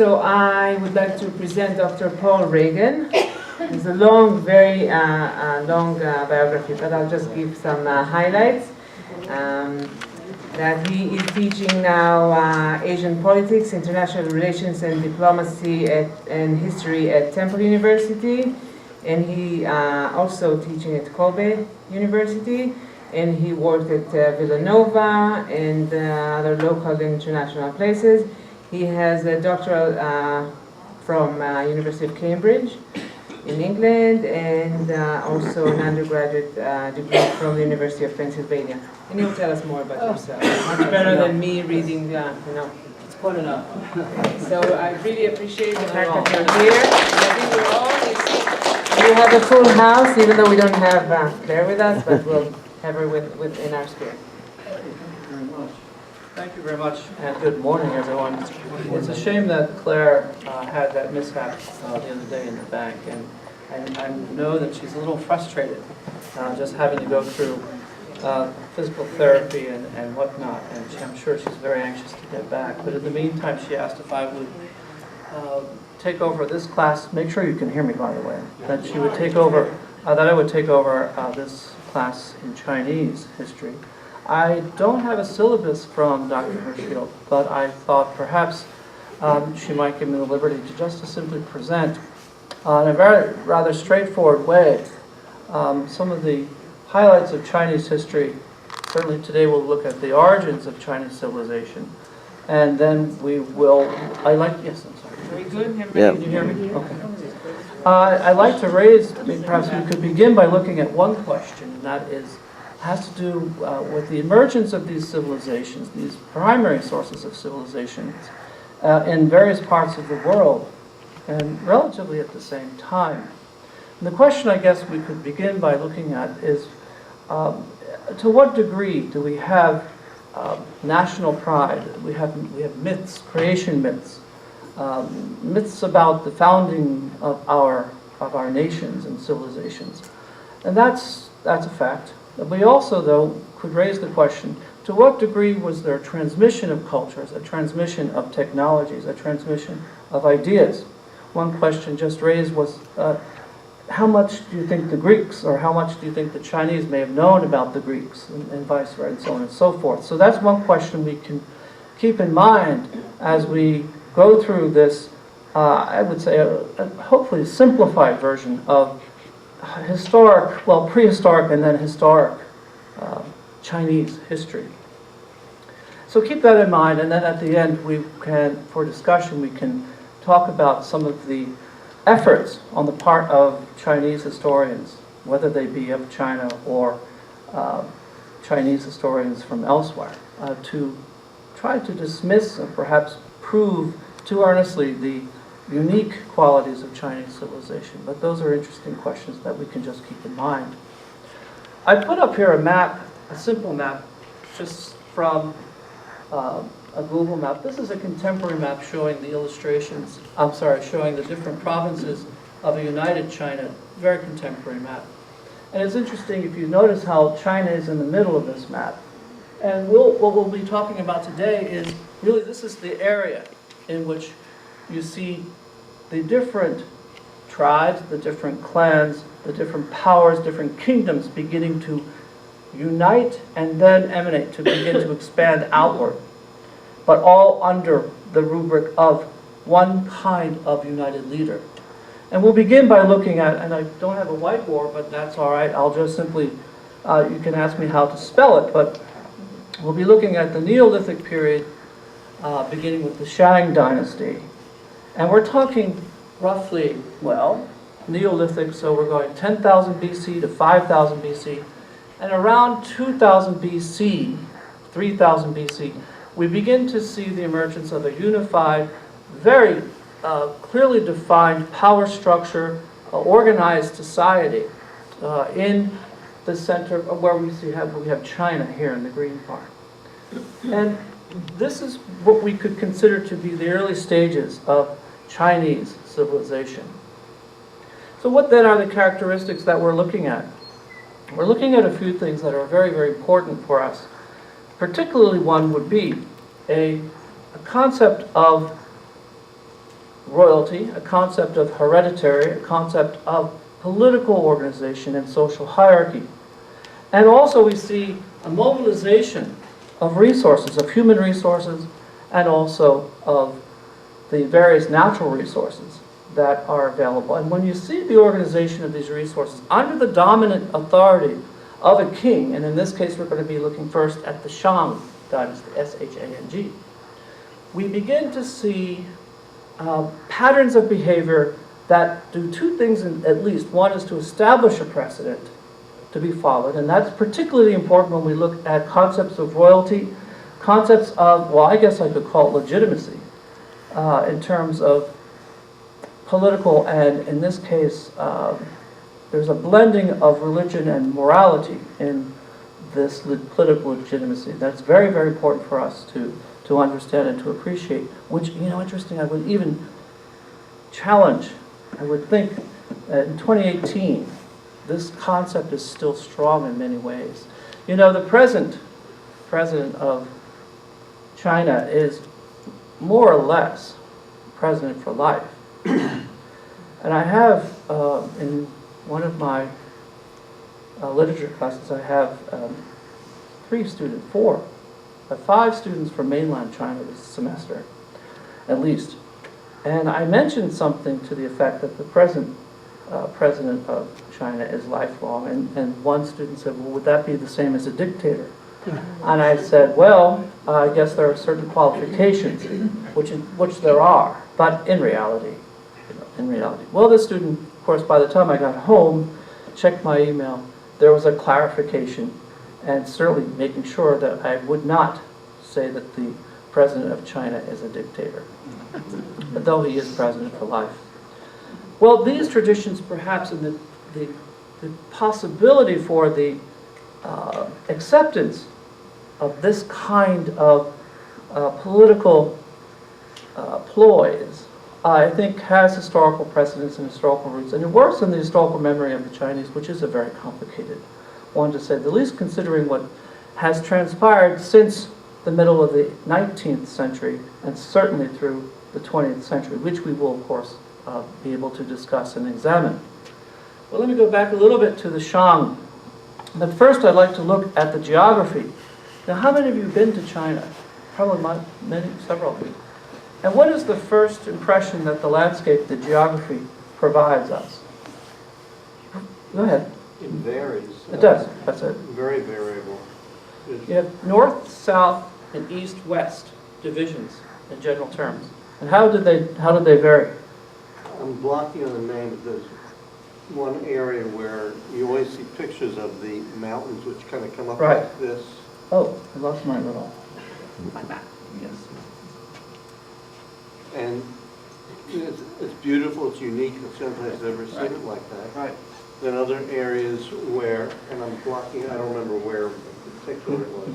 So I would like to present Dr. Paul Reagan. It's a long, very long biography, but I'll just give some highlights. That he is teaching now Asian politics, international relations and diplomacy and history at Temple University. And he also teaching at Kobe University. And he worked at Villanova and other local and international places. He has a doctoral from University of Cambridge in England, and also an undergraduate degree from the University of Pennsylvania. And you'll tell us more about yourself. Much better than me reading, It's quite enough. So I really appreciate the fact that you're here. I think we're all, you have a full house, even though we don't have Claire with us, but we'll have her in our spirit. Thank you very much, and good morning, everyone. It's a shame that Claire had that mishap the other day in the bank, and I know that she's a little frustrated just having to go through physical therapy and whatnot, and I'm sure she's very anxious to get back. But in the meantime, she asked if I would take over this class. Make sure you can hear me, by the way. That she would take over, that I would take over this class in Chinese history. I don't have a syllabus from Dr. Hirshfield, but I thought perhaps she might give me the liberty to just to simply present in a very rather straightforward way some of the highlights of Chinese history. Certainly today we'll look at the origins of Chinese civilization, and then we will, yes, I'm sorry. Very good. Yeah. Can you hear me? Okay. I'd like to raise, perhaps we could begin by looking at one question, and that has to do with the emergence of these civilizations, these primary sources of civilizations in various parts of the world, and relatively at the same time. And the question I guess we could begin by looking at is, to what degree do we have national pride? We have myths, creation myths, myths about the founding of our nations and civilizations, and that's a fact. We also, though, could raise the question, to what degree was there a transmission of cultures, a transmission of technologies, a transmission of ideas? One question just raised was, how much do you think the Greeks, or how much do you think the Chinese may have known about the Greeks, and vice versa, and so on and so forth? So that's one question we can keep in mind as we go through this, I would say, a hopefully simplified version of historic, well, prehistoric and then historic Chinese history. So keep that in mind, and then at the end we can, for discussion, we can talk about some of the efforts on the part of Chinese historians, whether they be of China or Chinese historians from elsewhere, to try to dismiss and perhaps prove too earnestly the unique qualities of Chinese civilization. But those are interesting questions that we can just keep in mind. I put up here a map, a simple map, just from a Google map. This is a contemporary map showing the illustrations, showing the different provinces of a united China, very contemporary map. And it's interesting if you notice how China is in the middle of this map. And what we'll be talking about today is really this is the area in which you see the different tribes, the different clans, the different powers, different kingdoms beginning to unite and then emanate, to begin to expand outward, but all under the rubric of one kind of united leader. And we'll begin by looking at, and I don't have a whiteboard, but that's all right, I'll just simply, you can ask me how to spell it, but we'll be looking at the Neolithic period, beginning with the Shan dynasty. And we're talking roughly, well, Neolithic, so we're going 10,000 BC to 5,000 BC. And around 2000 BC, 3000 BC, we begin to see the emergence of a unified, very clearly defined power structure, organized society in the center of where we have China here in the green part. And this is what we could consider to be the early stages of Chinese civilization. So what then are the characteristics that we're looking at? We're looking at a few things that are very, very important for us. Particularly one would be a concept of royalty, a concept of hereditary, a concept of political organization and social hierarchy. And also we see a mobilization of resources, of human resources, and also of the various natural resources that are available. And when you see the organization of these resources under the dominant authority of a king, and in this case we're going to be looking first at the Shan dynasty, S-H-A-N-G, we begin to see patterns of behavior that do two things at least. One is to establish a precedent to be followed, and that's particularly important when we look at concepts of royalty, concepts of, well, I guess I could call it legitimacy, in terms of political, and in this case, there's a blending of religion and morality in this political legitimacy. That's very, very important for us to understand and to appreciate, which, you know, interesting, I would even challenge, I would think that in 2018, this concept is still strong in many ways. You know, the present president of China is more or less president for life. And I have, in one of my literature classes, I have 5 students from mainland China this semester, at least. And I mentioned something to the effect that the present president of China is lifelong, and one student said, well, would that be the same as a dictator? And I said, well, I guess there are certain qualifications, which there are, but in reality. Well, this student, of course, by the time I got home, checked my email, there was a clarification, and certainly making sure that I would not say that the president of China is a dictator, but though he is president for life. Well, these traditions, perhaps, and the possibility for the acceptance of this kind of political ploys, I think has historical precedence and historical roots, and it works in the historical memory of the Chinese, which is a very complicated one to say the least, considering what has transpired since the middle of the 19th century, and certainly through the 20th century, which we will, of course, be able to discuss and examine. Well, let me go back a little bit to the Shang. But first, I'd like to look at the geography. Now, how many of you have been to China? Probably several of you. And what is the first impression that the landscape, the geography, provides us? Go ahead. It varies. It does. That's it. Very variable. You have north, south, and east, west divisions in general terms. And how did they vary? I'm blocking on the name, but there's one area where you always see pictures of the mountains which kind of come up Right. like this. Oh, I lost my little. Yes. And it's beautiful, it's unique, it's the only place I've ever seen it like that. Right. Then other areas where, and I'm blocking, I don't remember where in particular it was.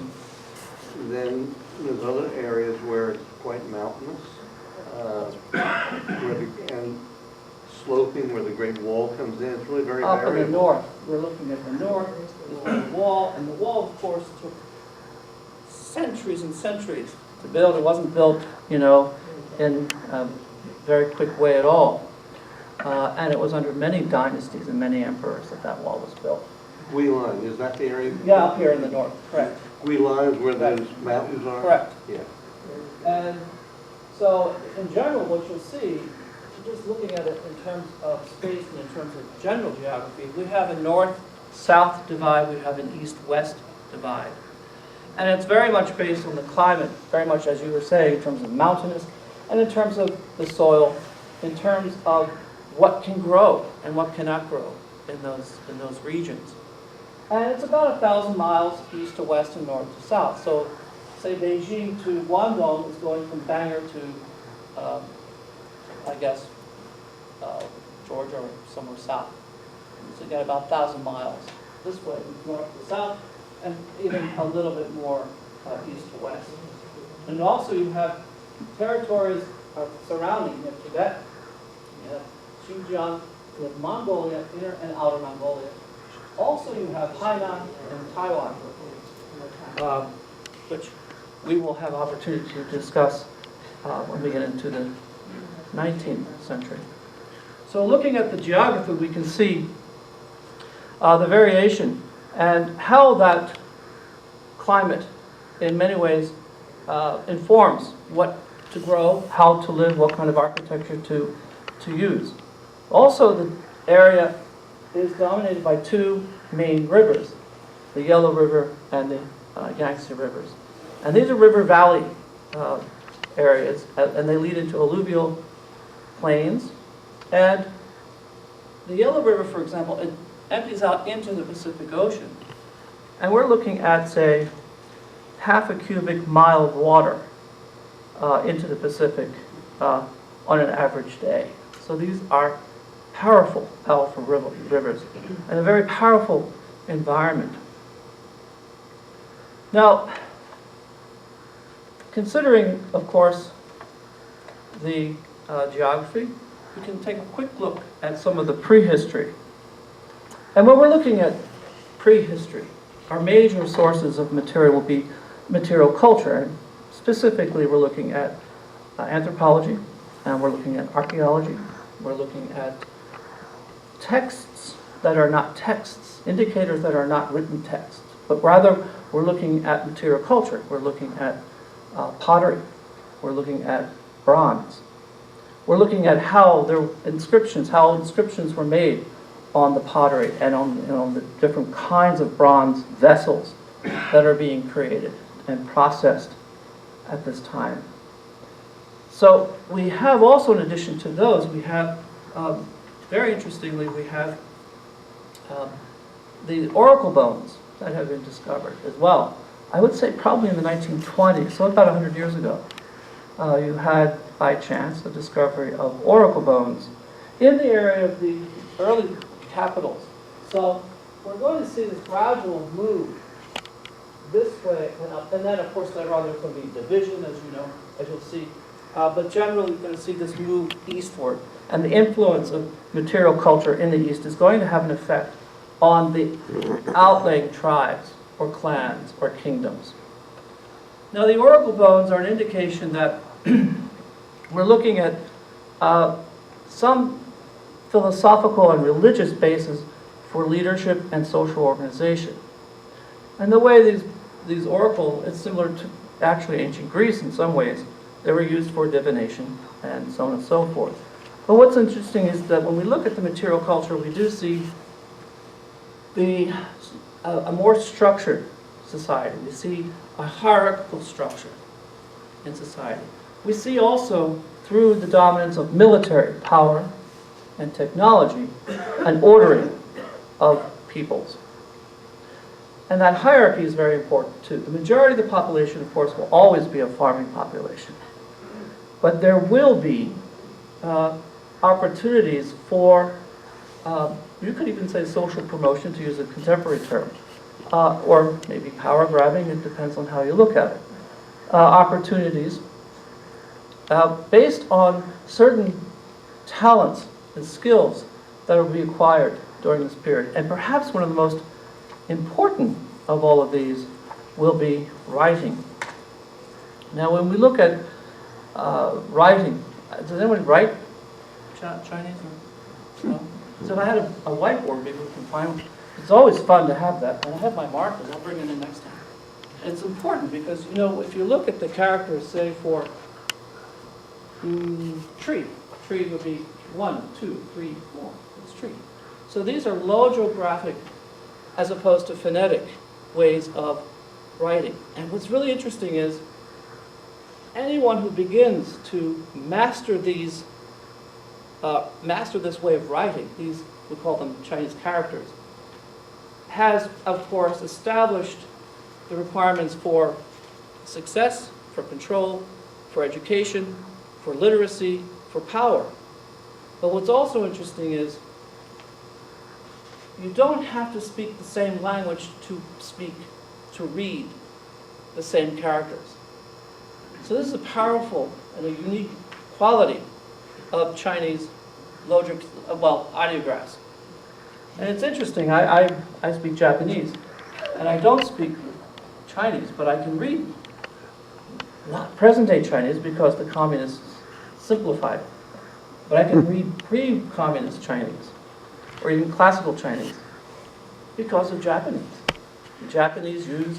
Then there's other areas where it's quite mountainous, and sloping where the Great Wall comes in. It's really very Up in the variable. north, we're looking at the north, there's the wall, and the wall, of course, took centuries and centuries to build. It wasn't built, you know, in a very quick way at all. And it was under many dynasties and many emperors that wall was built. Guilan, is that the area? Yeah, up here in the north, correct. Guilan is where Right. those mountains are? Correct. Yeah. And so, in general, what you'll see, just looking at it in terms of space and in terms of general geography, we have a north-south divide, we have an east-west divide. And it's very much based on the climate, very much as you were saying, in terms of mountainous, and in terms of the soil, in terms of what can grow and what cannot grow in those regions. And it's about 1,000 miles east to west and north to south. So, say Beijing to Guangdong is going from Bangor to, I guess, Georgia or somewhere south. So you got about 1,000 miles this way, north to south, and even a little bit more east to west. And also you have territories surrounding. You have Tibet, you have Xinjiang, you have Mongolia, inner and outer Mongolia. Also you have Hainan and Taiwan, which we will have opportunity to discuss when we get into the 19th century. So looking at the geography, we can see the variation and how that climate, in many ways, informs what to grow, how to live, what kind of architecture to use. Also, the area is dominated by two main rivers, the Yellow River and the Yangtze rivers. And these are river valley areas, and they lead into alluvial plains. And the Yellow River, for example, it empties out into the Pacific Ocean. And we're looking at, say, half a cubic mile of water into the Pacific on an average day. So these are powerful, powerful rivers, and a very powerful environment. Now, considering, of course, the geography, we can take a quick look at some of the prehistory. And when we're looking at prehistory, our major sources of material will be material culture. And specifically, we're looking at anthropology, and we're looking at archaeology. We're looking at texts that are not texts, indicators that are not written texts, but rather we're looking at material culture. We're looking at pottery. We're looking at bronze. We're looking at how inscriptions were made on the pottery and on the different kinds of bronze vessels that are being created and processed at this time. So we have also, in addition to those, we have, very interestingly, we have the oracle bones that have been discovered as well. I would say probably in the 1920s, so about 100 years ago. You had, by chance, the discovery of oracle bones in the area of the early capitals. So we're going to see this gradual move this way and up. And then, of course, later on there's going to be division, as you know, as you'll see. But generally, we're going to see this move eastward. And the influence of material culture in the East is going to have an effect on the outlying tribes or clans or kingdoms. Now, the oracle bones are an indication that we're looking at some philosophical and religious basis for leadership and social organization. And the way these oracle is similar to actually ancient Greece in some ways. They were used for divination and so on and so forth. But what's interesting is that when we look at the material culture, we do see a more structured society. We see a hierarchical structure in society. We see also, through the dominance of military power and technology, an ordering of peoples. And that hierarchy is very important too. The majority of the population, of course, will always be a farming population. But there will be opportunities for, you could even say social promotion, to use a contemporary term, or maybe power grabbing, it depends on how you look at it. Opportunities based on certain talents and skills that will be acquired during this period. And perhaps one of the most important of all of these will be writing. Now, when we look at writing, does anyone write Chinese? No? So if I had a whiteboard, maybe we can find one. It's always fun to have that. And I have my markers. I'll bring it in next time. And it's important because, you know, if you look at the characters, say for tree would be 1, 2, 3, 4. It's tree. So these are logographic as opposed to phonetic ways of writing. And what's really interesting is anyone who begins to master these, master this way of writing, these, we call them Chinese characters, has, of course, established the requirements for success, for control, for education, for literacy, for power. But what's also interesting is you don't have to speak the same language to read the same characters. So this is a powerful and a unique quality of Chinese ideographs. And it's interesting, I speak Japanese, and I don't speak Chinese, but I can read present-day Chinese because the communists simplified but I can read pre-communist Chinese, or even classical Chinese, because of Japanese. The Japanese use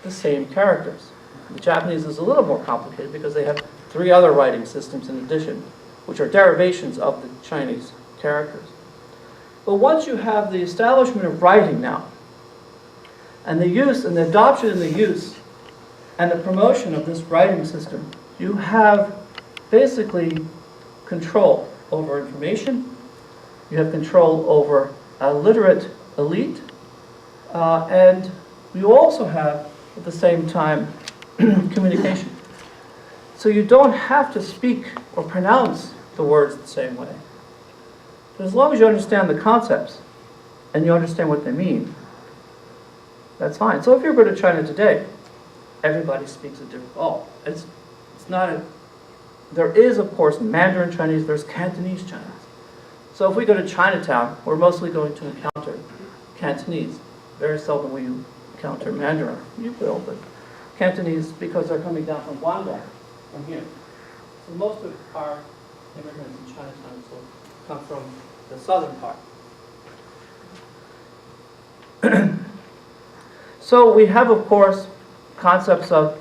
the same characters. The Japanese is a little more complicated because they have 3 other writing systems in addition, which are derivations of the Chinese characters. But once you have the establishment of writing now, and the use and the adoption and the use and the promotion of this writing system, you have basically control over information, you have control over a literate elite, and you also have, at the same time, communication. So you don't have to speak or pronounce the words the same way. But as long as you understand the concepts and you understand what they mean, that's fine. So if you go to China today, everybody speaks a different, it's not a, there is of course Mandarin Chinese, there's Cantonese Chinese. So if we go to Chinatown, we're mostly going to encounter Cantonese. Very seldom will you encounter Mandarin. You will, but Cantonese, because they're coming down from Guangdong, from here. So most of our immigrants in Chinatown will come from the southern part. So we have, of course, concepts of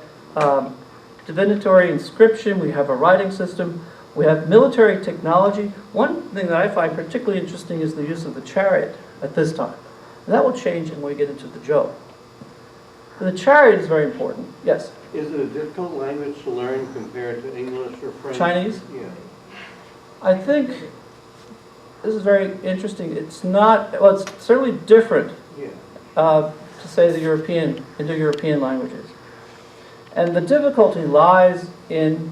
divinatory inscription, we have a writing system, we have military technology. One thing that I find particularly interesting is the use of the chariot at this time. And that will change when we get into the Zhou. The chariot is very important, yes. Is it a difficult language to learn compared to English or French? Chinese? Yeah. I think this is very interesting. It's not, well, it's certainly different Yeah. to say the Indo-European languages. And the difficulty lies in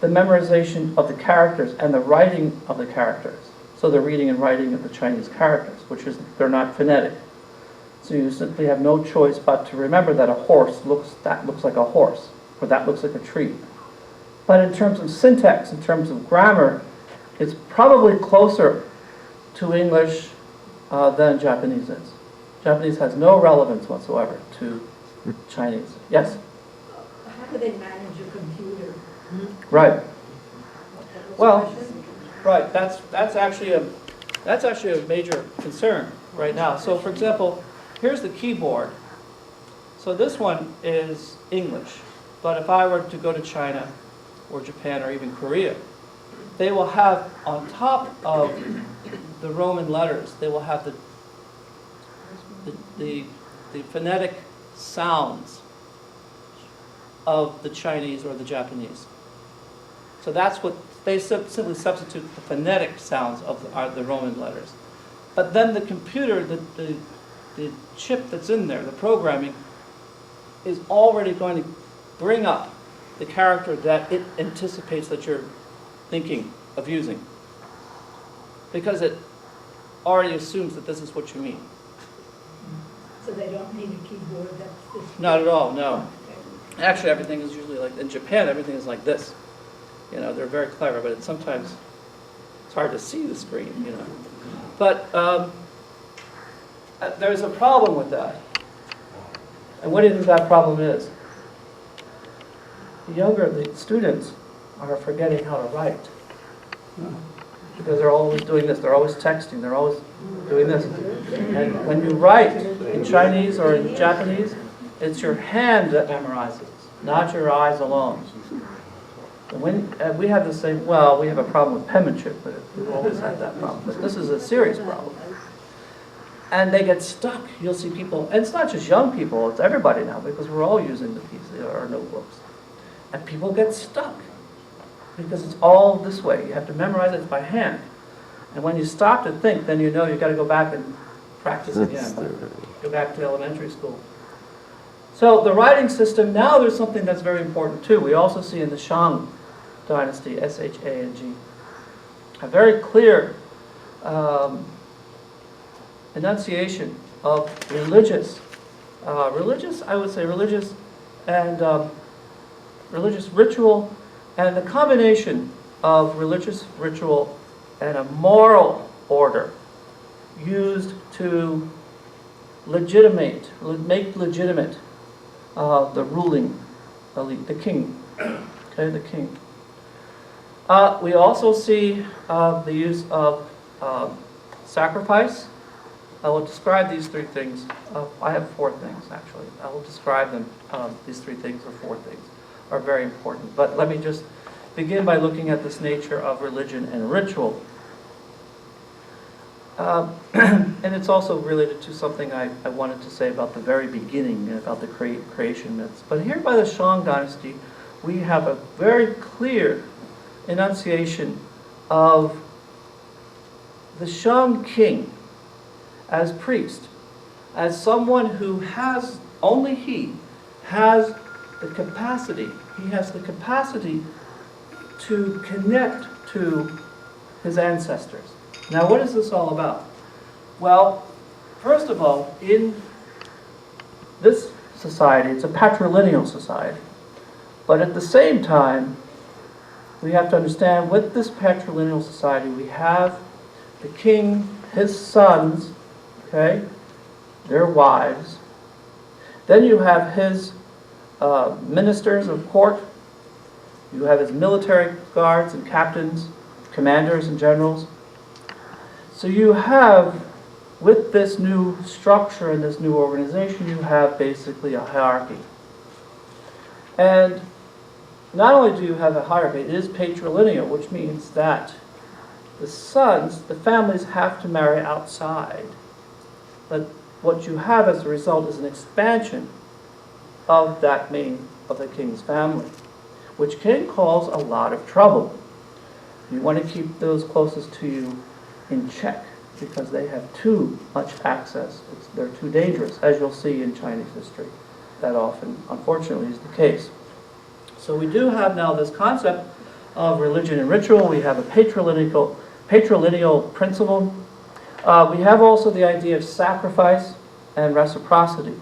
the memorization of the characters and the writing of the characters. So the reading and writing of the Chinese characters, which is, they're not phonetic. So you simply have no choice but to remember that a horse looks like a horse, or that looks like a tree. But in terms of syntax, in terms of grammar, it's probably closer to English than Japanese is. Japanese has no relevance whatsoever to Chinese. Yes? How do they manage a computer? Right. Well, right. That's actually a major concern right now. So, for example, here's the keyboard. So this one is English, but if I were to go to China or Japan or even Korea, they will have on top of the Roman letters, they will have the phonetic sounds of the Chinese or the Japanese. So that's what they simply substitute the phonetic sounds of the Roman letters. But then the computer, the chip that's in there, the programming, is already going to bring up the character that it anticipates that you're thinking of using. Because it already assumes that this is what you mean. So they don't need a keyboard that's this? Not at all, no. Actually, everything is usually like, in Japan, everything is like this. You know, they're very clever, but sometimes it's hard to see the screen, you know. But there's a problem with that. And what do you think that problem is? The students are forgetting how to write. Because they're always doing this, they're always texting, they're always doing this. And when you write in Chinese or in Japanese, it's your hand that memorizes, not your eyes alone. And we have the same, well, we have a problem with penmanship, but we've always had that problem. But this is a serious problem. And they get stuck. You'll see people, and it's not just young people, it's everybody now, because we're all using the PC, our notebooks. And people get stuck, because it's all this way. You have to memorize it by hand. And when you stop to think, then you know you've got to go back and practice again. Go back to elementary school. So the writing system, now there's something that's very important too. We also see in the Shan Dynasty, S-H-A-N-G, a very clear enunciation of religious, I would say religious and religious ritual, and the combination of religious ritual and a moral order used to make legitimate the ruling elite, the king. Okay, the king. We also see the use of sacrifice. I will describe these three things. I have four things, actually. I will describe them. These three things, or four things, are very important. But let me just begin by looking at this nature of religion and ritual. And it's also related to something I wanted to say about the very beginning, about the creation myths. But here by the Shan dynasty, we have a very clear enunciation of the Shan king as priest, as someone who has, only he has the capacity, to connect to his ancestors. Now, what is this all about? Well, first of all, in this society, it's a patrilineal society. But at the same time, we have to understand, with this patrilineal society, we have the king, his sons, okay, their wives. Then you have his ministers of court. You have his military guards and captains, commanders and generals. So you have, with this new structure and this new organization, you have basically a hierarchy. And not only do you have a hierarchy, it is patrilineal, which means that the sons, the families, have to marry outside. But what you have as a result is an expansion of the king's family, which can cause a lot of trouble. You want to keep those closest to you in check, because they have too much access. They're too dangerous, as you'll see in Chinese history. That often, unfortunately, is the case. So we do have now this concept of religion and ritual. We have a patrilineal principle. We have also the idea of sacrifice and reciprocity.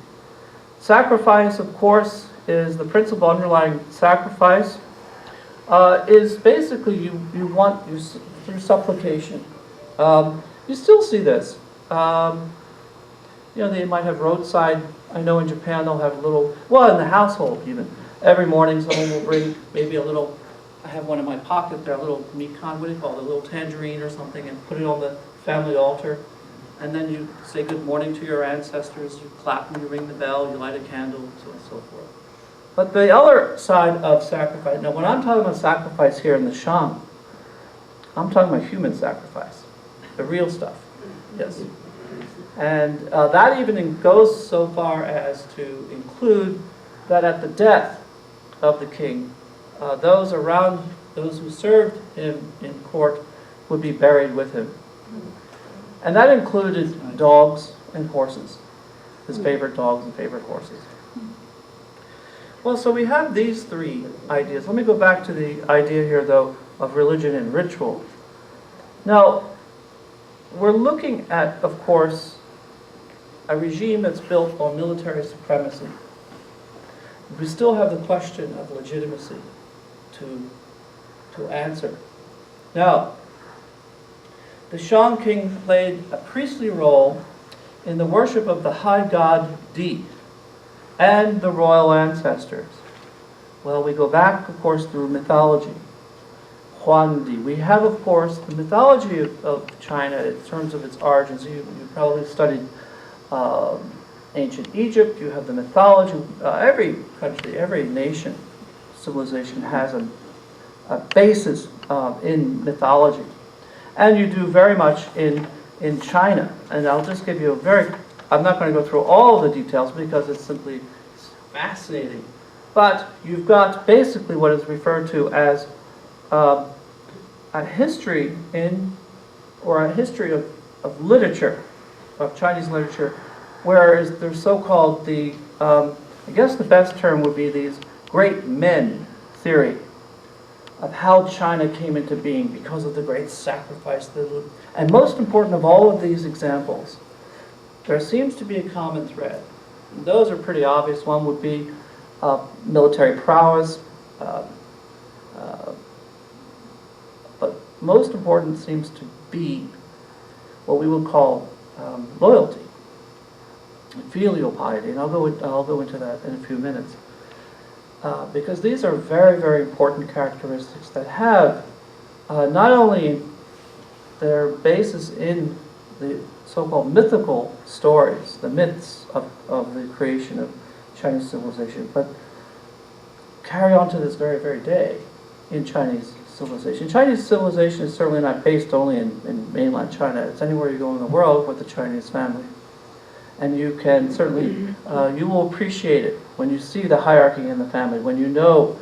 Sacrifice, of course, is the principle underlying sacrifice, is basically you want, through supplication. You still see this. They might have roadside, I know in Japan they'll have a little, well, in the household even. Every morning someone will bring maybe a little, I have one in my pocket there, a little mikan, what do you call it, a little tangerine or something, and put it on the family altar. And then you say good morning to your ancestors, you clap and you ring the bell, you light a candle, so on and so forth. But the other side of sacrifice, now when I'm talking about sacrifice here in the Shan, I'm talking about human sacrifice, the real stuff, yes. And that even goes so far as to include that at the death of the king, those around, those who served him in court would be buried with him. And that included dogs and horses, his favorite dogs and favorite horses. Well, so we have these three ideas. Let me go back to the idea here, though, of religion and ritual. Now, we're looking at, of course, a regime that's built on military supremacy. We still have the question of legitimacy to answer. Now, the Shan king played a priestly role in the worship of the high god Di and the royal ancestors. Well, we go back, of course, through mythology. Huangdi. We have, of course, the mythology of China in terms of its origins. You probably studied ancient Egypt. You have the mythology. Every country, every nation, civilization has a basis in mythology. And you do very much in China. And I'll just give you I'm not going to go through all the details because it's simply fascinating. But you've got basically what is referred to as a history of literature, of Chinese literature, whereas there's so-called I guess the best term would be these great men theory of how China came into being because of the great sacrifice. And most important of all of these examples, there seems to be a common thread. And those are pretty obvious. One would be military prowess, but most important seems to be what we would call loyalty, filial piety, and I'll go into that in a few minutes, because these are very, very important characteristics that have not only their basis in the so-called mythical stories, the myths of the creation of Chinese civilization, but carry on to this very, very day in Chinese civilization. Chinese civilization is certainly not based only in mainland China. It's anywhere you go in the world with the Chinese family. And you can certainly, you will appreciate it when you see the hierarchy in the family, when you know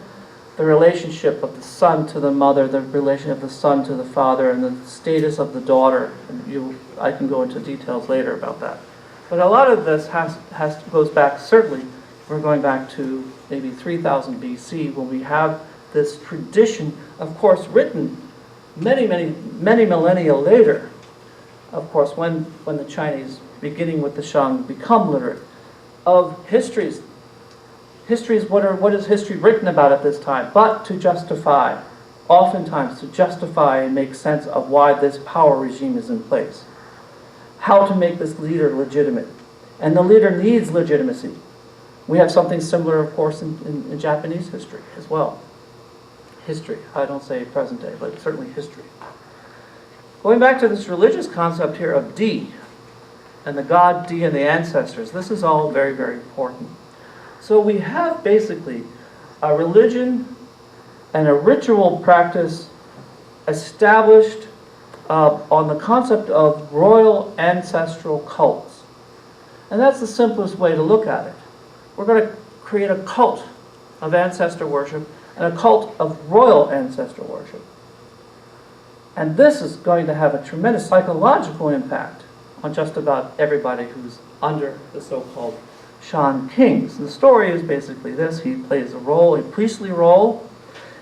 the relationship of the son to the mother, the relation of the son to the father, and the status of the daughter. And I can go into details later about that. But a lot of this goes back, certainly, we're going back to maybe 3000 BC, when we have this tradition, of course, written many millennia later, of course, when the Chinese, beginning with the Shan, become literate, of histories. Histories, what is history written about at this time? But to justify, oftentimes to justify and make sense of why this power regime is in place. How to make this leader legitimate. And the leader needs legitimacy. We have something similar, of course, in Japanese history as well. History, I don't say present day, but certainly history. Going back to this religious concept here of Di, and the god Di and the ancestors, this is all very, very important. So we have basically a religion and a ritual practice established on the concept of royal ancestral cults. And that's the simplest way to look at it. We're going to create a cult of ancestor worship and a cult of royal ancestor worship. And this is going to have a tremendous psychological impact on just about everybody who's under the so-called Shan kings. The story is basically this. He plays a role, a priestly role,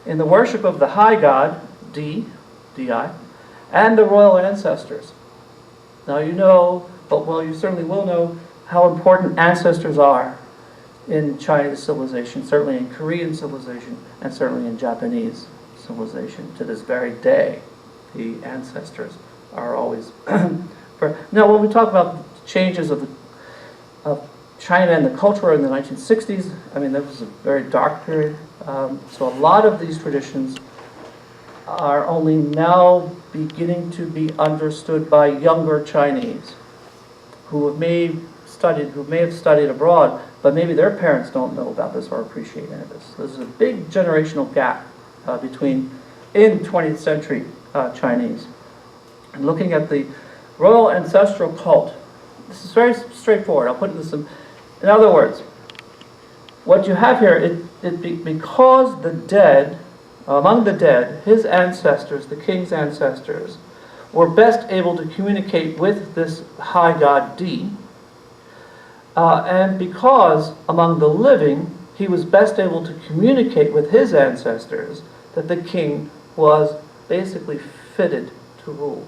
in the worship of the high god, Di, and the royal ancestors. Now you know, well, you certainly will know how important ancestors are in Chinese civilization, certainly in Korean civilization, and certainly in Japanese civilization. To this very day, the ancestors are always... Now, when we talk about changes of China and the culture in the 1960s, I mean, that was a very dark period. So a lot of these traditions are only now beginning to be understood by younger Chinese who may have studied abroad, but maybe their parents don't know about this or appreciate any of this. There's a big generational gap in 20th century Chinese. And looking at the royal ancestral cult, this is very straightforward. I'll put this in other words. What you have here, because the dead, among the dead, his ancestors, the king's ancestors, were best able to communicate with this high god Di, and because among the living, he was best able to communicate with his ancestors, that the king was basically fitted to rule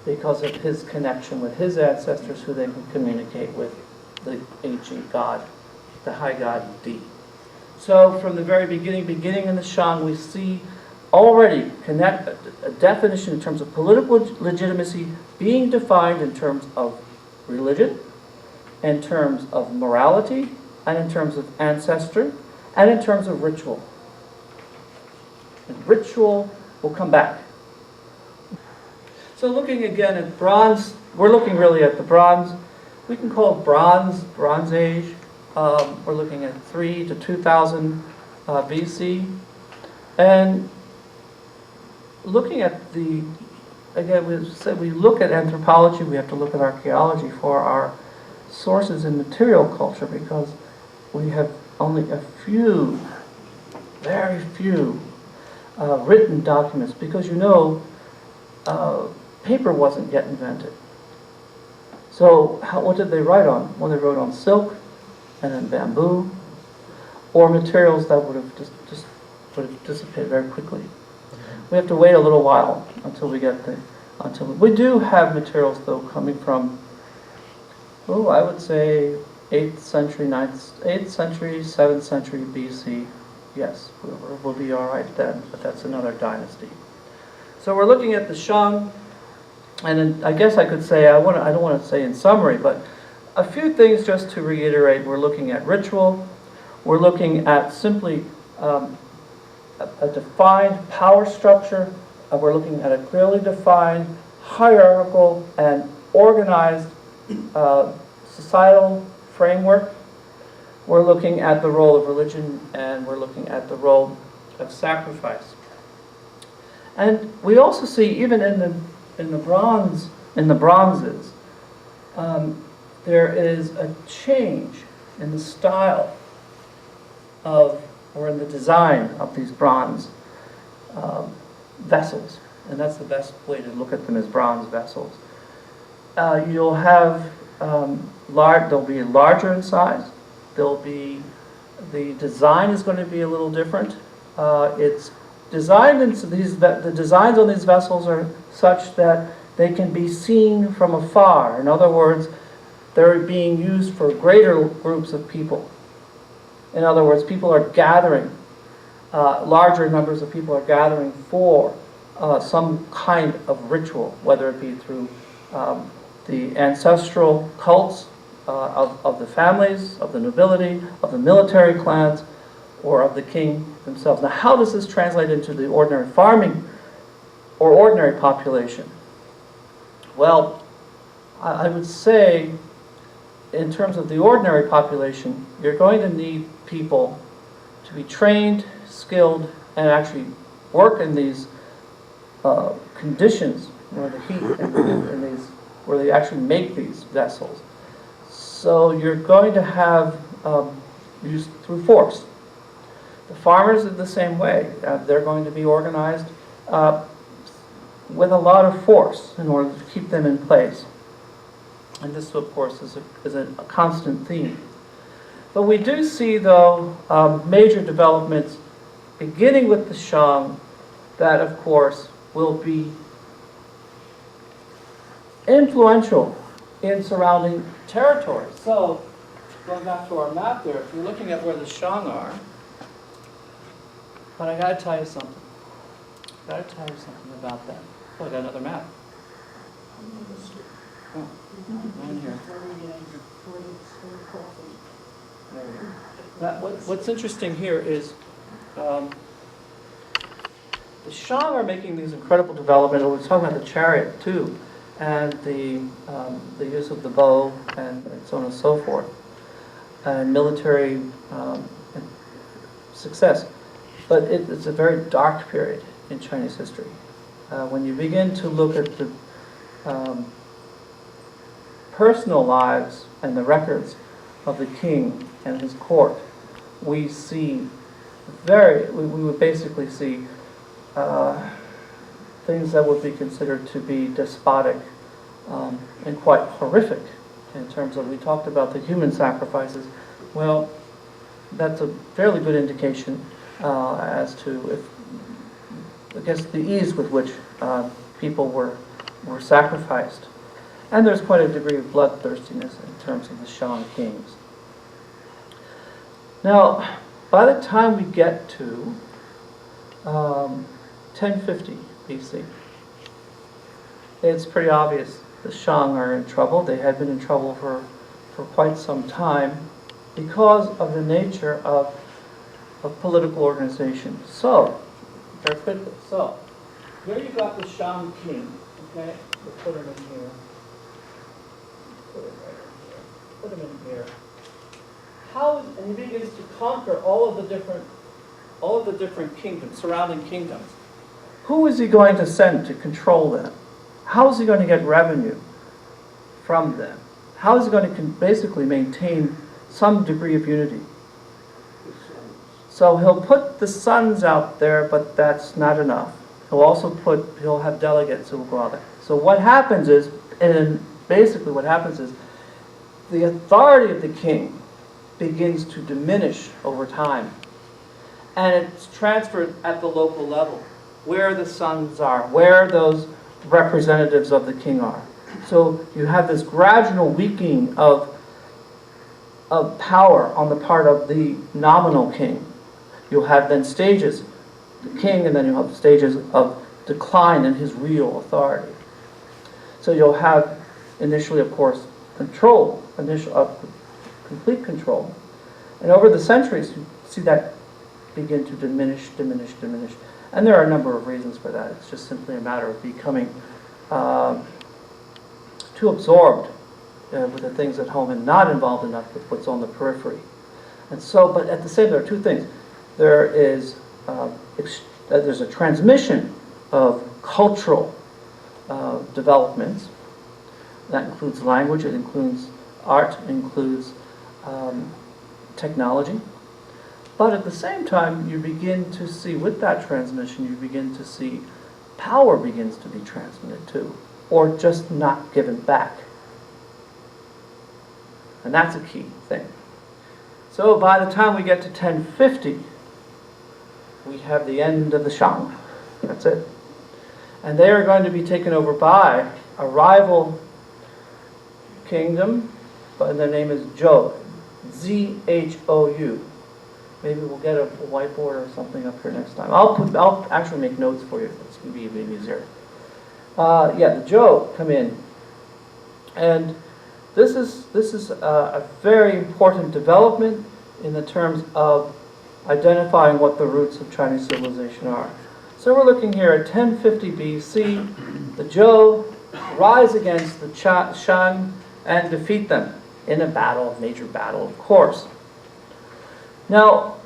because of his connection with his ancestors, who then could communicate with the ancient god, the high god Di. So from the very beginning in the Shan, we see already a definition in terms of political legitimacy being defined in terms of religion, in terms of morality, and in terms of ancestor, and in terms of ritual. And ritual will come back. So looking again at bronze, we're looking really at the bronze. We can call it Bronze Age. We're looking at 3 to 2000 BC. And looking at again, we said we look at anthropology, we have to look at archaeology for our sources in material culture, because we have only a few, very few, written documents, because paper wasn't yet invented. So what did they write on? Well, they wrote on silk, and then bamboo, or materials that would have just would have dissipated very quickly. We have to wait a little while until we get we do have materials though coming from, I would say 8th century, 7th century BC. Yes, we'll be all right then, but that's another dynasty. So we're looking at the Shan, and I guess I could say, I don't want to say in summary, but a few things just to reiterate. We're looking at ritual. We're looking at simply a defined power structure we're looking at a clearly defined, hierarchical, and organized societal framework. We're looking at the role of religion, and we're looking at the role of sacrifice. And we also see, even in the bronzes, there is a change in the style of, or in the design of these bronze vessels, and that's the best way to look at them, as bronze vessels. You'll have they'll be larger in size. The design is going to be a little different. It's designed into the designs on these vessels are such that they can be seen from afar. In other words, they're being used for greater groups of people. In other words, people are gathering, larger numbers of people are gathering for some kind of ritual, whether it be through the ancestral cults of the families, of the nobility, of the military clans, or of the king themselves. Now, how does this translate into the ordinary farming or ordinary population? Well, I would say, in terms of the ordinary population, you're going to need people to be trained, skilled, and actually work in these conditions where the heat and these, where they actually make these vessels. So you're going to have use through force. The farmers are the same way. They're going to be organized with a lot of force in order to keep them in place. And this, of course, is a constant theme. But we do see, though, major developments beginning with the Shang that, of course, will be influential in surrounding territories. So, going back to our map there, if you're looking at where the Shang are, but I got to tell you something. About that. Oh, I got another map. Oh, mine here. What's interesting here is the Shan are making these incredible developments. We're talking about the chariot too, and the use of the bow and so on and so forth, and military success. But it's a very dark period in Chinese history. When you begin to look at the personal lives and the records of the king and his court, we would basically see things that would be considered to be despotic and quite horrific in terms of, we talked about the human sacrifices. Well, that's a fairly good indication as to, I guess, the ease with which people were sacrificed. And there's quite a degree of bloodthirstiness in terms of the Shan kings. Now, by the time we get to 1050 BC, it's pretty obvious the Shang are in trouble. They had been in trouble for quite some time because of the nature of political organization. So, very quickly, so here you got the Shan king, okay? We'll put him in here. Put him right in here. Put him in here. And he begins to conquer all of the different kingdoms, surrounding kingdoms. Who is he going to send to control them? How is he going to get revenue from them? How is he going to basically maintain some degree of unity? So he'll put the sons out there, but that's not enough. He'll have delegates who will go out there. So what happens is, the authority of the king begins to diminish over time. And it's transferred at the local level, where the sons are, where those representatives of the king are. So you have this gradual weakening of power on the part of the nominal king. You'll have then stages, the king, and then you'll have stages of decline in his real authority. So you'll have initially, of course, complete control. And over the centuries, you see that begin to diminish. And there are a number of reasons for that. It's just simply a matter of becoming too absorbed with the things at home and not involved enough with what's on the periphery. And so, but at the same time, there are two things. There's a transmission of cultural developments. That includes language, it includes art, it includes technology. But at the same time, you begin to see, with that transmission, you begin to see power begins to be transmitted too, or just not given back. And that's a key thing. So by the time we get to 1050, we have the end of the Shan. That's it. And they are going to be taken over by a rival kingdom, but their name is Zhou. Z-H-O-U. Maybe we'll get a whiteboard or something up here next time. I'll actually make notes for you. It's going to be even easier. Yeah, the Zhou come in. And this is a very important development in the terms of identifying what the roots of Chinese civilization are. So we're looking here at 1050 BC. The Zhou rise against the Shan and defeat them in a battle, a major battle, of course. Now,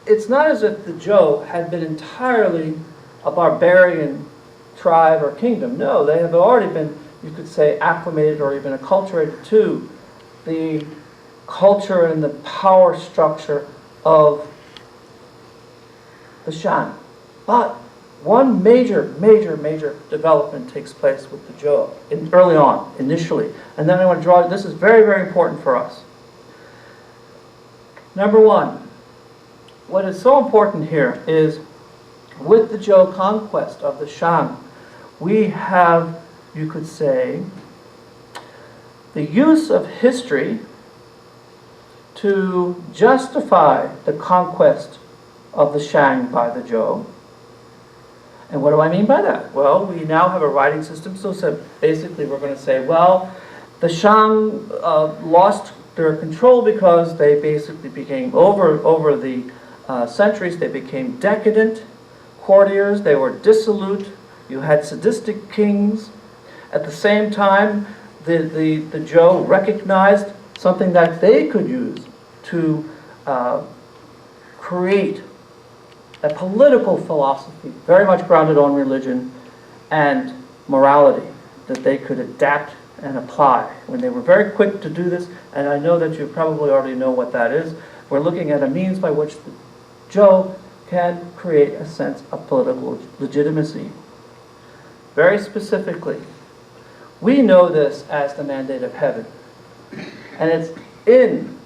it's not as if the Zhou had been entirely a barbarian tribe or kingdom. No, they have already been, you could say, acclimated or even acculturated to the culture and the power structure of the Shan. But one major development takes place with the Zhou early on, initially. And then I want to draw, this is very, very important for us. Number one, what is so important here is with the Zhou conquest of the Shan, we have, you could say, the use of history to justify the conquest of the Shan by the Zhou. And what do I mean by that? Well, we now have a writing system, so basically we're going to say, well, the Shan lost their control because they basically became, over the centuries, they became decadent courtiers, they were dissolute, you had sadistic kings. At the same time, the Zhou recognized something that they could use to create a political philosophy very much grounded on religion and morality that they could adapt and apply. When they were very quick to do this, and I know that you probably already know what that is, we're looking at a means by which the Zhou can create a sense of political legitimacy. Very specifically, we know this as the mandate of heaven. And it's in,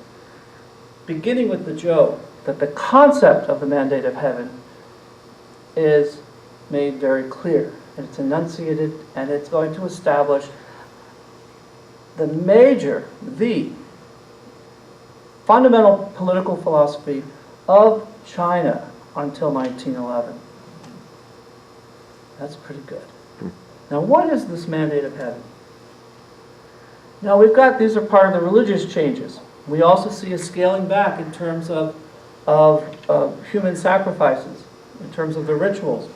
beginning with the Zhou, that the concept of the mandate of heaven is made very clear. And it's enunciated, and it's going to establish the fundamental political philosophy of China until 1911. That's pretty good. Now, what is this mandate of heaven? Now, we've got, these are part of the religious changes. We also see a scaling back in terms of human sacrifices, in terms of the rituals.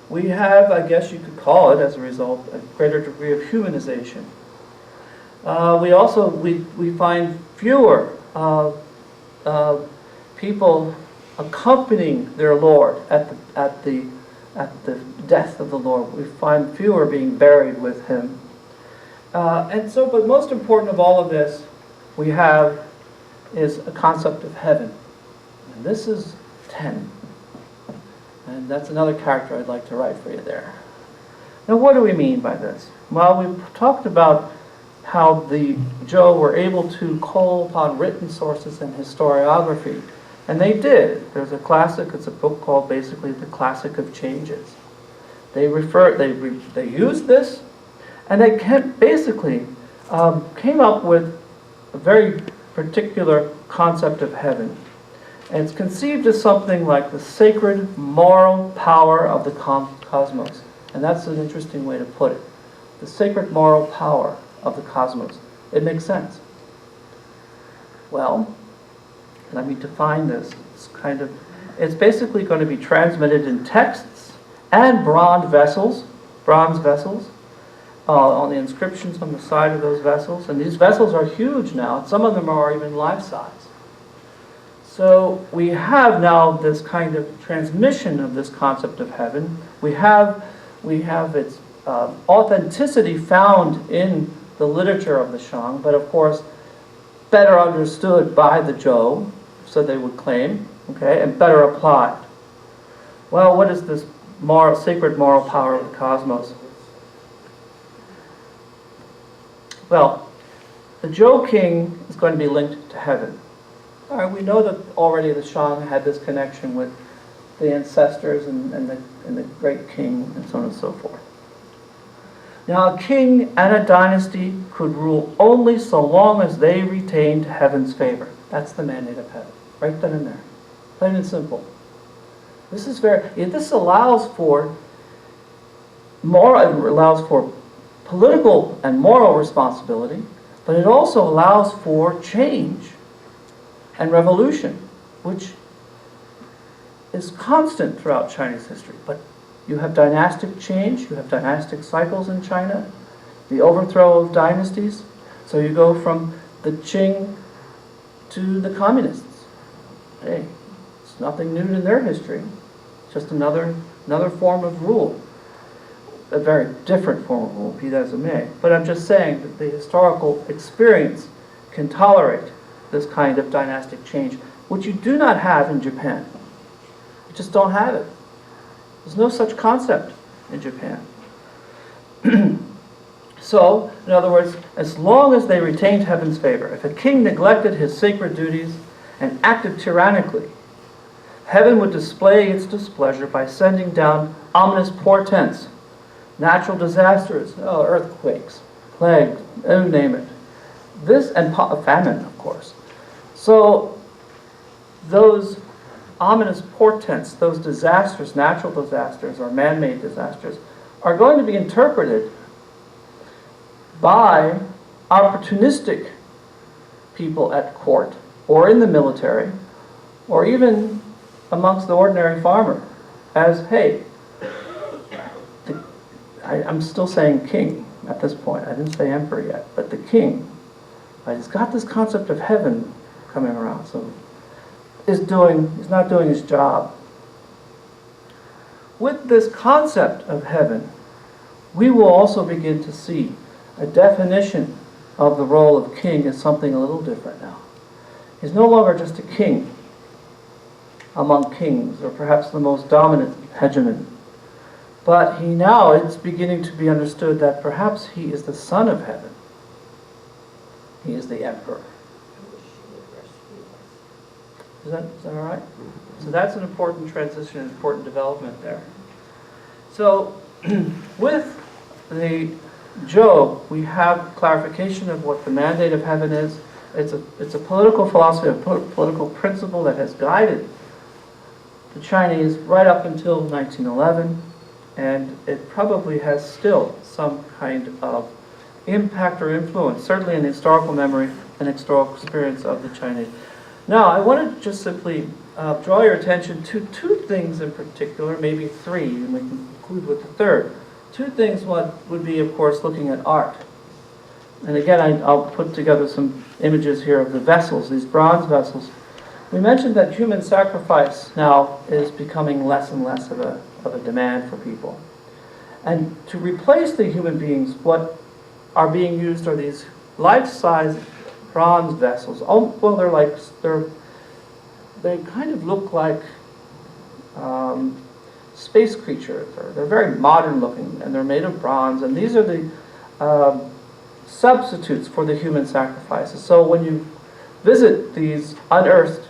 We have, I guess you could call it, as a result, a greater degree of humanization. We find fewer people accompanying their Lord at the death of the Lord. We find fewer being buried with him. But most important of all of this, we have is a concept of heaven. And this is 10. And that's another character I'd like to write for you there. Now, what do we mean by this? Well, we've talked about how the Zhou were able to call upon written sources and historiography. And they did. There's a classic, it's a book called basically The Classic of Changes. They used this, and they basically came up with a very particular concept of heaven. And it's conceived as something like the sacred moral power of the cosmos. And that's an interesting way to put it. The sacred moral power of the cosmos. It makes sense. Well, let me define this. It's kind of it's basically going to be transmitted in texts and bronze vessels on the inscriptions on the side of those vessels. And these vessels are huge now. Some of them are even life-size. So we have now this kind of transmission of this concept of heaven. We have its authenticity found in the literature of the Shang, but of course better understood by the Zhou, so they would claim, okay, and better applied. Well, what is this sacred moral power of the cosmos? Well, the Zhou king is going to be linked to heaven. All right, we know that already the Shang had this connection with the ancestors and the great king and so on and so forth. Now, a king and a dynasty could rule only so long as they retained heaven's favor. That's the mandate of heaven, right then and there, plain and simple. This allows for political and moral responsibility, but it also allows for change and revolution, which is constant throughout Chinese history. But you have dynastic change, you have dynastic cycles in China, the overthrow of dynasties. So you go from the Qing to the communists. Hey, it's nothing new in their history, just another form of rule. A very different form of rule, be that as it may. But I'm just saying that the historical experience can tolerate this kind of dynastic change, which you do not have in Japan. You just don't have it. There's no such concept in Japan. So, in other words, as long as they retained heaven's favor, if a king neglected his sacred duties and acted tyrannically, heaven would display its displeasure by sending down ominous portents, natural disasters, earthquakes, plague, you name it. This and famine, of course. So those ominous portents, those disasters, natural disasters or man-made disasters, are going to be interpreted by opportunistic people at court or in the military or even amongst the ordinary farmer as, hey, I'm still saying king at this point. I didn't say emperor yet, but the king, right, he's got this concept of heaven coming around. So he's not doing his job. With this concept of heaven, we will also begin to see a definition of the role of king as something a little different now. He's no longer just a king among kings, or perhaps the most dominant hegemon. But it's beginning to be understood that perhaps he is the son of heaven. He is the emperor. Is that all right? So that's an important transition, an important development there. So with the Zhou, we have clarification of what the mandate of heaven is. It's a political philosophy, a political principle that has guided the Chinese right up until 1911, and it probably has still some kind of impact or influence, certainly in the historical memory and historical experience of the Chinese. Now, I want to just simply draw your attention to two things in particular, maybe three, and we can conclude with the third. Two things would be, of course, looking at art. And again, I'll put together some images here of the vessels, these bronze vessels. We mentioned that human sacrifice now is becoming less and less of a demand for people. And to replace the human beings, what are being used are these life-size bronze vessels. Oh, well, they kind of look like space creatures. They're very modern looking, and they're made of bronze. And these are the substitutes for the human sacrifices. So when you visit these unearthed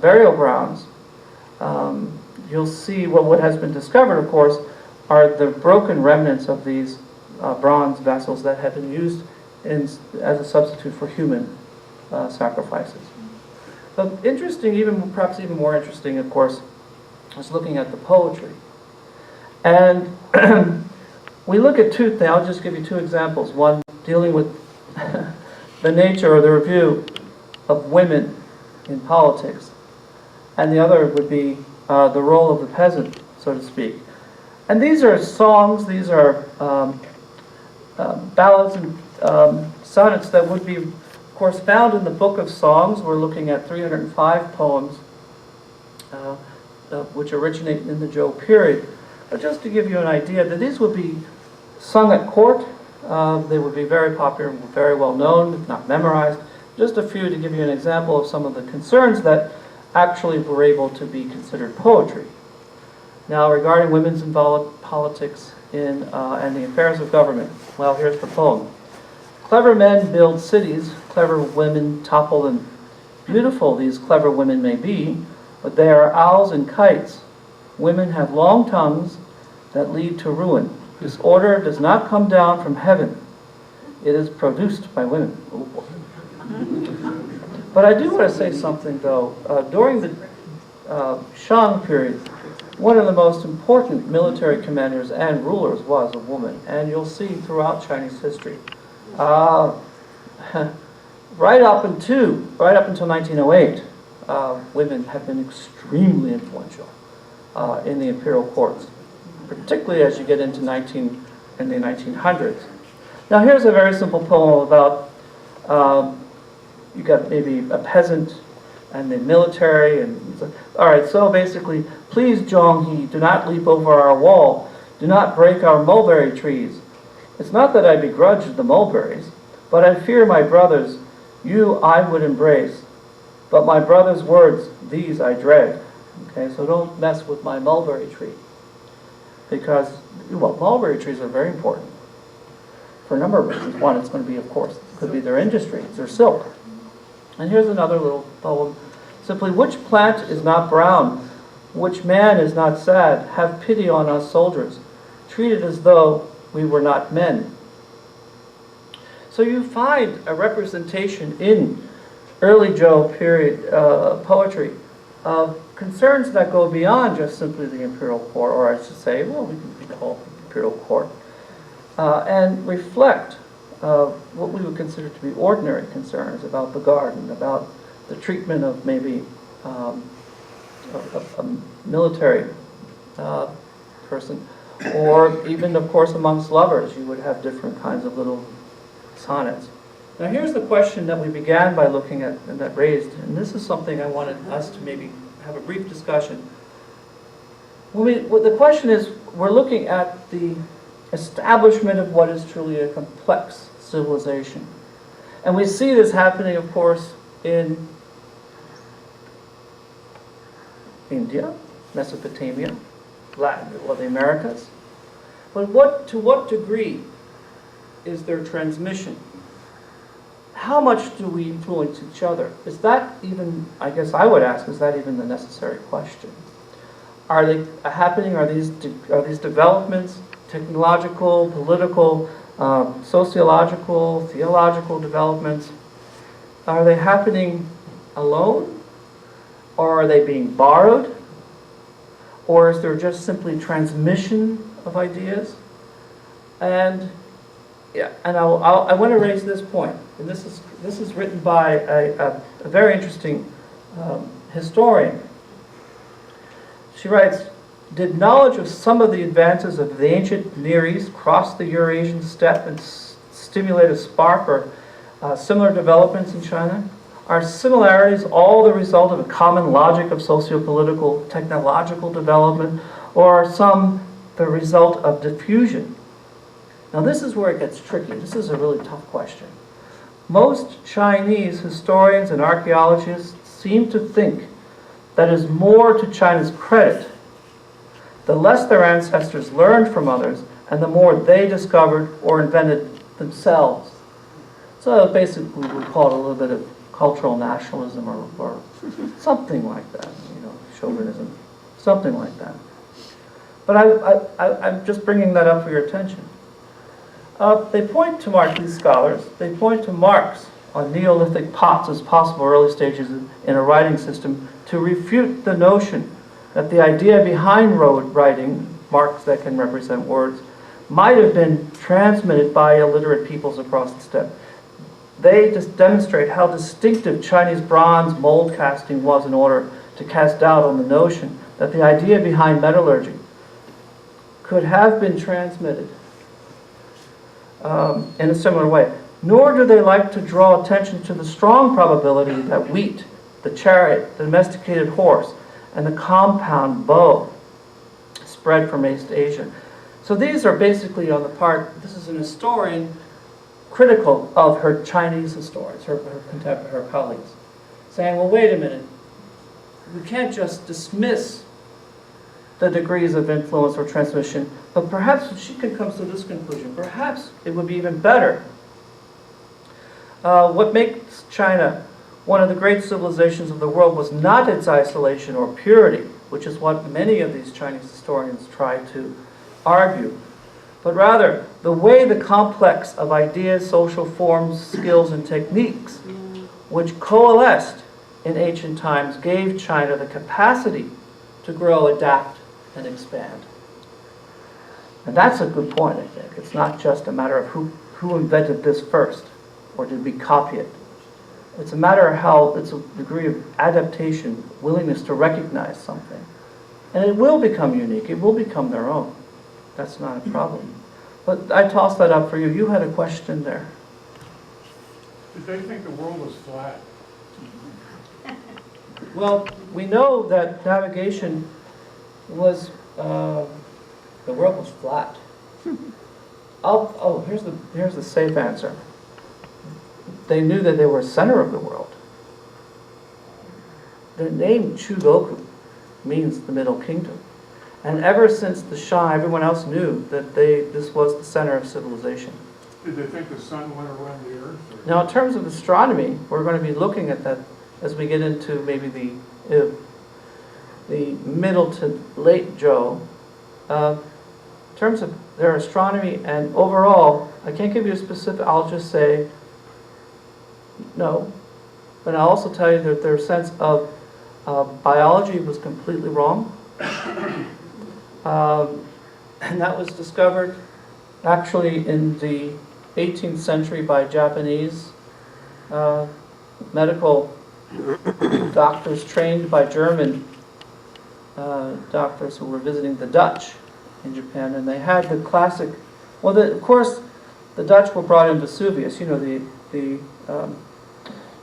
burial grounds, you'll see what has been discovered, of course, are the broken remnants of these bronze vessels that have been used as a substitute for human sacrifices. But interesting, perhaps even more interesting, of course, is looking at the poetry. And we look at two things. I'll just give you two examples. One dealing with the nature or the review of women in politics, and the other would be the role of the peasant, so to speak. And these are songs, these are ballads and sonnets that would be, of course, found in the Book of Songs. We're looking at 305 poems which originate in the Zhou period. But just to give you an idea, that these would be sung at court. They would be very popular and very well known, if not memorized. Just a few to give you an example of some of the concerns that actually were able to be considered poetry. Now, regarding women's involved politics and the affairs of government, well, here's the poem. Clever men build cities, clever women topple them. Beautiful these clever women may be, but they are owls and kites. Women have long tongues that lead to ruin. This order does not come down from heaven. It is produced by women. Oh, boy. But I do want to say something, though. During the Shan period, one of the most important military commanders and rulers was a woman. And you'll see throughout Chinese history, right up until 1908, women have been extremely influential in the imperial courts, particularly as you get into the 1900s. Now here's a very simple poem about, you got maybe a peasant and the military, and all right, so basically, please Zhonghe, do not leap over our wall, do not break our mulberry trees. It's not that I begrudge the mulberries, but I fear my brothers, you I would embrace, but my brother's words, these I dread. Okay, so don't mess with my mulberry tree. Because, well, mulberry trees are very important for a number of reasons. One, it's going to be, of course, could be their industry, it's their silk. And here's another little poem. Simply, which plant is not brown? Which man is not sad? Have pity on us soldiers. Treat it as though we were not men. So you find a representation in early Zhou period poetry of concerns that go beyond just simply the imperial court, or I should say, well, we can call it the imperial court, and reflect what we would consider to be ordinary concerns about the garden, about the treatment of maybe a military person, or even, of course, amongst lovers, you would have different kinds of little sonnets. Now here's the question that we began by looking at and that raised, and this is something I wanted us to maybe have a brief discussion. The question is, we're looking at the establishment of what is truly a complex civilization. And we see this happening, of course, in India, Mesopotamia, Latin, or the Americas. But to what degree is there transmission? How much do we influence each other? Is that even, I guess I would ask, is that even the necessary question? Are they happening? Are these developments, technological, political, sociological, theological developments, are they happening alone? Or are they being borrowed? Or is there just simply transmission of ideas? And yeah, and I want to raise this point, and this is written by a very interesting historian. She writes, did knowledge of some of the advances of the ancient Near East cross the Eurasian steppe and stimulate a spark or similar developments in China? Are similarities all the result of a common logic of socio-political, technological development, or are some the result of diffusion? Now this is where it gets tricky. This is a really tough question. Most Chinese historians and archaeologists seem to think that is more to China's credit the less their ancestors learned from others and the more they discovered or invented themselves. So basically we call it a little bit of cultural nationalism or something like that, chauvinism, something like that. But I'm just bringing that up for your attention. They point to Marx, these scholars, they point to Marx on Neolithic pots as possible early stages in a writing system to refute the notion that the idea behind writing, marks that can represent words, might have been transmitted by illiterate peoples across the steppe. They just demonstrate how distinctive Chinese bronze mold casting was in order to cast doubt on the notion that the idea behind metallurgy could have been transmitted in a similar way. Nor do they like to draw attention to the strong probability that wheat, the chariot, the domesticated horse, and the compound bow spread from East Asia. So these are basically on the part, this is an historian critical of her Chinese historians, her colleagues, saying, well, wait a minute, we can't just dismiss the degrees of influence or transmission, but perhaps she comes to this conclusion, perhaps it would be even better. What makes China one of the great civilizations of the world was not its isolation or purity, which is what many of these Chinese historians try to argue, but rather the way the complex of ideas, social forms, skills, and techniques which coalesced in ancient times gave China the capacity to grow, adapt, and expand. And that's a good point, I think. It's not just a matter of who invented this first, or did we copy it. It's a matter of how it's a degree of adaptation, willingness to recognize something. And it will become unique. It will become their own. That's not a problem. But I tossed that up for you. You had a question there. Did they think the world was flat? Well, we know that navigation was, the world was flat. Here's the safe answer. They knew that they were center of the world. The name Chugoku means the Middle Kingdom. And ever since the Shan, everyone else knew that this was the center of civilization. Did they think the sun went around the earth? Or? Now, in terms of astronomy, we're going to be looking at that as we get into maybe the middle to late Zhou. In terms of their astronomy and overall, I can't give you a specific, I'll just say no. But I'll also tell you that their sense of biology was completely wrong. And that was discovered actually in the 18th century by Japanese medical doctors trained by German doctors who were visiting the Dutch in Japan. And they had the classic, well, of course, the Dutch were brought in Vesuvius, you know, the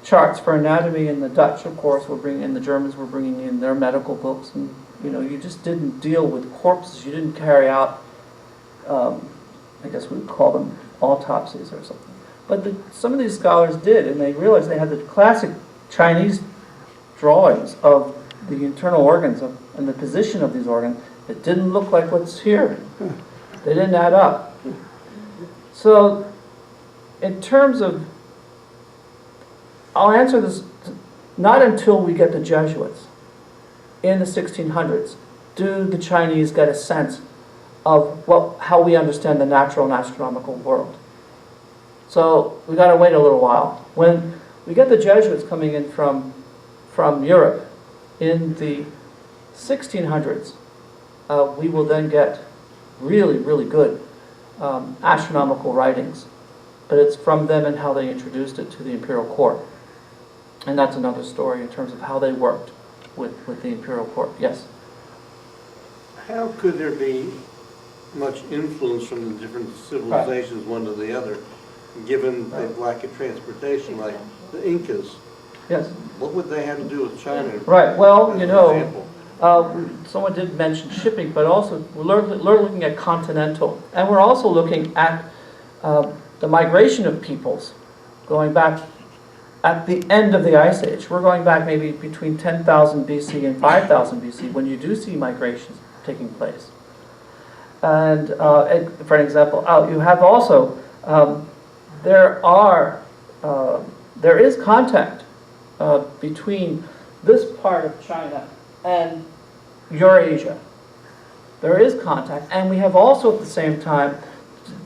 charts for anatomy, and the Dutch, of course, were bringing in, the Germans were bringing in their medical books, and you know, you just didn't deal with corpses. You didn't carry out, I guess we would call them autopsies or something. But some of these scholars did, and they realized they had the classic Chinese drawings of the internal organs and the position of these organs. It didn't look like what's here. They didn't add up. So, in terms of, I'll answer this not until we get the Jesuits. In the 1600s, do the Chinese get a sense of how we understand the natural and astronomical world? So we got to wait a little while. When we get the Jesuits coming in from Europe in the 1600s, we will then get really, really good astronomical writings. But it's from them and how they introduced it to the imperial court. And that's another story in terms of how they worked with the imperial court. Yes? How could there be much influence from the different civilizations, one to the other, given the lack of transportation, like the Incas? Yes. What would they have to do with China? Right. Well, as you an know, example? someone did mention shipping, but also we're looking at continental. And we're also looking at the migration of peoples going back at the end of the Ice Age. We're going back maybe between 10,000 BC and 5,000 BC when you do see migrations taking place. And for an example, you have also, there is contact between this part of China and Eurasia. There is contact, and we have also at the same time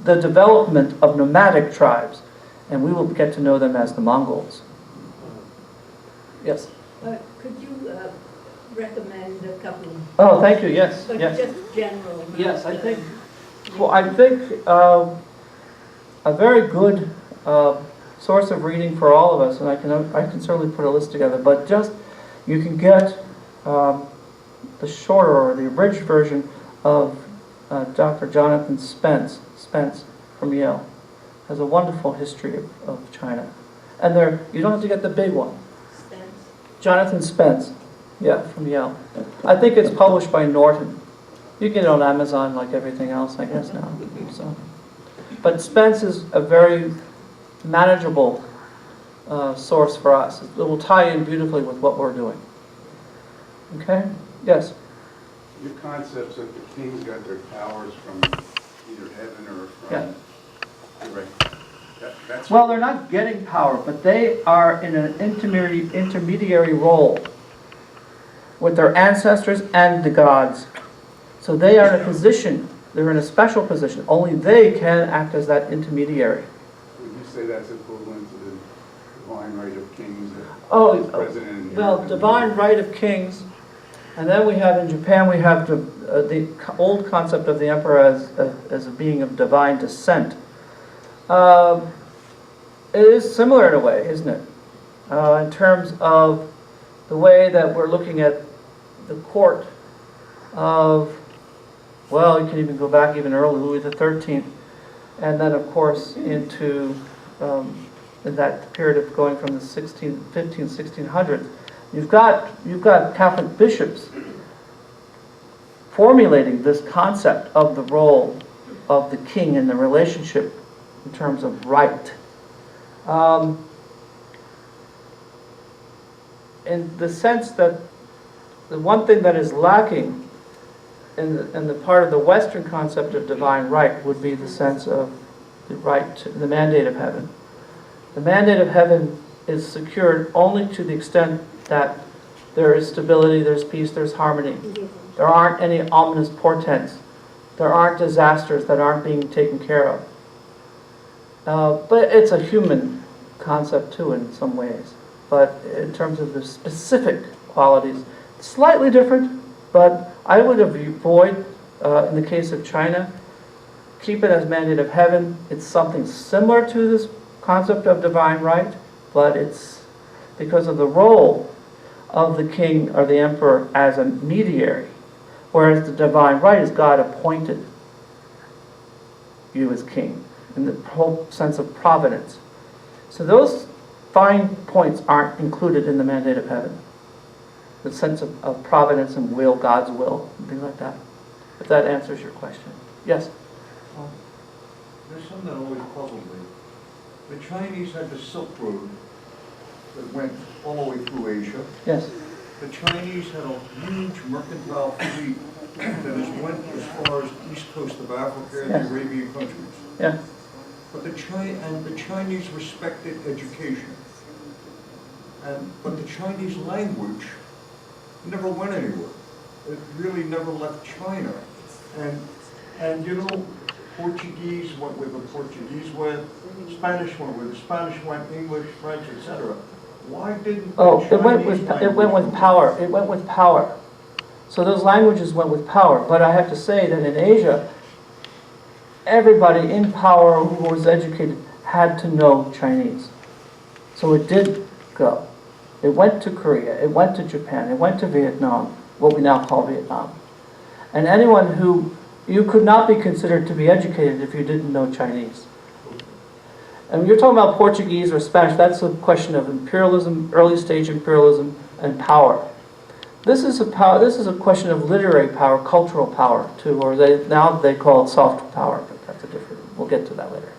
the development of nomadic tribes, and we will get to know them as the Mongols. Yes? Could you recommend a couple of... Oh, thank you, yes, But yes. just general. Yes, I think a very good source of reading for all of us, and I can certainly put a list together, but just, you can get the the shorter or the abridged version of Dr. Jonathan Spence from Yale. Has a wonderful history of China. And you don't have to get the big one. Jonathan Spence, yeah, from Yale. I think it's published by Norton. You can get it on Amazon like everything else, I guess, now. So. But Spence is a very manageable source for us. It will tie in beautifully with what we're doing. Okay? Yes? Your concepts that the kings got their powers from either heaven or from... Yeah. Right. That's Well, they're not getting power, but they are in an intermediary role with their ancestors and the gods. So they are in a position, they're in a special position. Only they can act as that intermediary. Would you say that's equivalent to the divine right of kings? Oh, President well, divine right of kings. And then we have in Japan, we have the old concept of the emperor as a being of divine descent. It is similar in a way, isn't it? In terms of the way that we're looking at the court of, well, you can even go back even early, Louis XIII, and then of course into in that period of going from the 1600s. You've got Catholic bishops formulating this concept of the role of the king in the relationship in terms of right. In the sense that the one thing that is lacking in the part of the Western concept of divine right would be the sense of the right to the mandate of heaven. The mandate of heaven is secured only to the extent that there is stability, there's peace, there's harmony. There aren't any ominous portents. There aren't disasters that aren't being taken care of. But it's a human concept too in some ways. But in terms of the specific qualities, slightly different, but I would avoid, in the case of China, keep it as mandate of heaven. It's something similar to this concept of divine right, but it's because of the role of the king or the emperor as a mediary, whereas the divine right is God appointed you as king, in the whole sense of providence. So those fine points aren't included in the mandate of heaven. The sense of providence and will, God's will, and things like that. If that answers your question. Yes? There's something that always puzzled me. The Chinese had the Silk Road that went all the way through Asia. Yes. The Chinese had a huge mercantile fleet that went as far as the east coast of Africa and Yes. the Arabian countries. Yeah. But the Chinese respected education. But the Chinese language never went anywhere. It really never left China. And you know, Portuguese went where the Portuguese went, Spanish went where the Spanish went, English, French, etc. Why didn't the Chinese it went with power. It went with power. So those languages went with power. But I have to say that in Asia, everybody in power who was educated had to know Chinese. So it did go. It went to Korea, it went to Japan, it went to Vietnam, what we now call Vietnam. And anyone who, you could not be considered to be educated if you didn't know Chinese. And when you're talking about Portuguese or Spanish, that's a question of imperialism, early stage imperialism, and power. This is a question of literary power, cultural power too, or now they call it soft power, but that's a different, we'll get to that later.